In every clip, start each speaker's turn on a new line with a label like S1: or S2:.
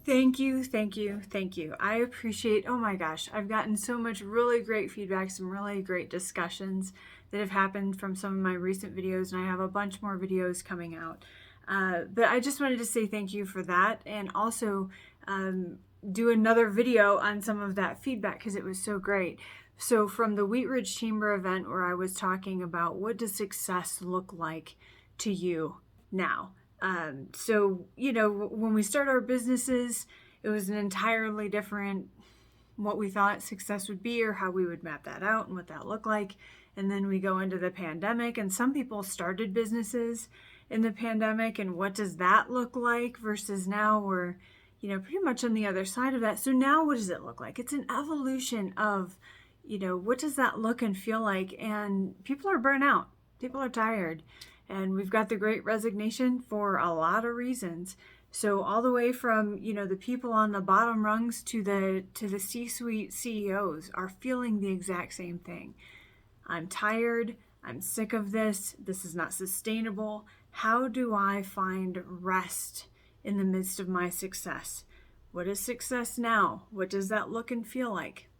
S1: Thank you, thank you, thank you. I appreciate, oh my gosh, I've gotten so much really great feedback, some really great discussions that have happened from some of my recent videos, and I have a bunch more videos coming out. But I just wanted to say thank you for that, and also do another video on some of that feedback because it was so great. So from the Wheat Ridge Chamber event where I was talking about what does success look like to you now. So, you know, when we start our businesses, it was an entirely different what we thought success would be or how we would map that out and what that looked like. And then we go into the pandemic, and some people started businesses in the pandemic, and what does that look like versus now we're, you know, pretty much on the other side of that. So now what does it look like? It's an evolution of, you know, what does that look and feel like? And people are burnt out. People are tired. And we've got the Great Resignation for a lot of reasons. So all the way from, you know, the people on the bottom rungs to the C-suite CEOs are feeling the exact same thing. I'm tired. I'm sick of this. This is not sustainable. How do I find rest in the midst of my success? What is success now? What does that look and feel like?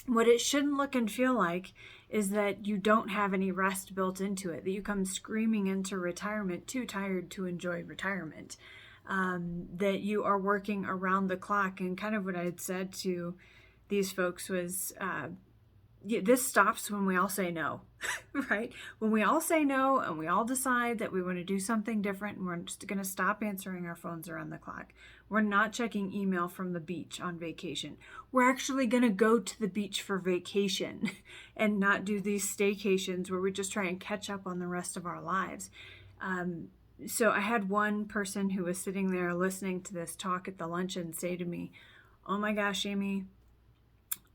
S1: What it shouldn't look and feel like is that you don't have any rest built into it, that you come screaming into retirement, too tired to enjoy retirement, that you are working around the clock. And kind of what I had said to these folks was, this stops when we all say no, right? When we all say no and we all decide that we want to do something different, and we're just going to stop answering our phones around the clock. We're not checking email from the beach on vacation. We're actually going to go to the beach for vacation and not do these staycations where we just try and catch up on the rest of our lives. So I had one person who was sitting there listening to this talk at the luncheon say to me, "Oh my gosh, Amy,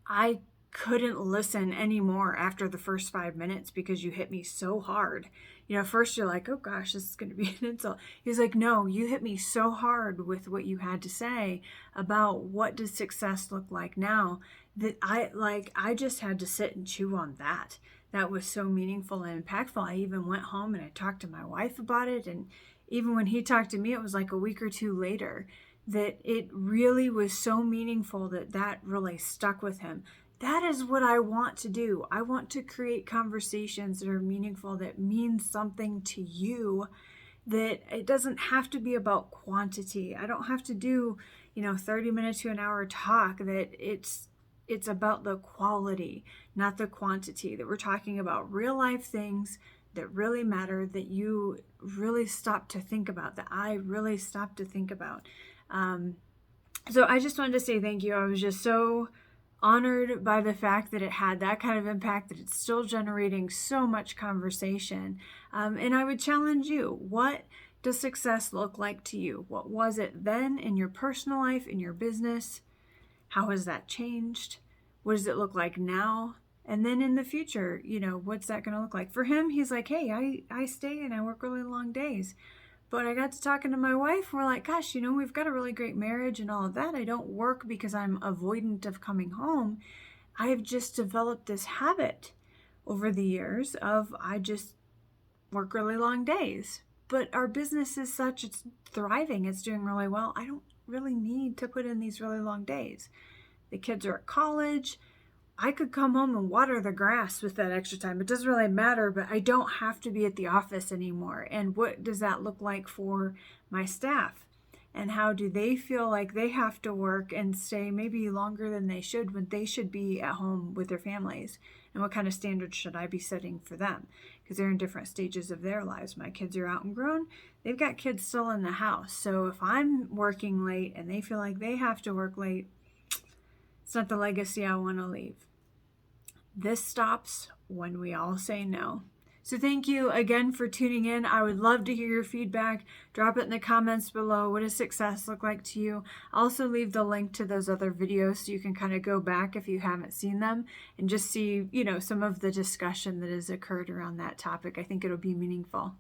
S1: I couldn't listen anymore after the first 5 minutes because you hit me so hard." You know, first you're like, oh gosh, this is going to be an insult. He's like, no, you hit me so hard with what you had to say about what does success look like now that I just had to sit and chew on that. That was so meaningful and impactful. I even went home and I talked to my wife about it. And even when he talked to me, it was like a week or two later that it really was so meaningful that really stuck with him. That is what I want to do. I want to create conversations that are meaningful, that mean something to you, that it doesn't have to be about quantity. I don't have to do, 30 minutes to an hour talk, that it's about the quality, not the quantity, that we're talking about real life things that really matter, that you really stop to think about, that I really stop to think about. So I just wanted to say thank you. I was just so honored by the fact that it had that kind of impact, that it's still generating so much conversation. And I would challenge you, what does success look like to you? What was it then in your personal life, in your business? How has that changed? What does it look like now? And then in the future, what's that going to look like? For him, he's like, hey, I stay and I work really long days. But I got to talking to my wife, we're like, gosh, we've got a really great marriage and all of that. I don't work because I'm avoidant of coming home. I have just developed this habit over the years of I just work really long days. But our business is such, it's thriving, it's doing really well. I don't really need to put in these really long days. The kids are at college. I could come home and water the grass with that extra time. It doesn't really matter, but I don't have to be at the office anymore. And what does that look like for my staff? And how do they feel like they have to work and stay maybe longer than they should when they should be at home with their families? And what kind of standards should I be setting for them? Because they're in different stages of their lives. My kids are out and grown. They've got kids still in the house. So if I'm working late and they feel like they have to work late, it's not the legacy I want to leave. This stops when we all say no. So thank you again for tuning in. I would love to hear your feedback. Drop it in the comments below. What does success look like to you? I'll also leave the link to those other videos so you can kind of go back if you haven't seen them and just see, some of the discussion that has occurred around that topic. I think it'll be meaningful.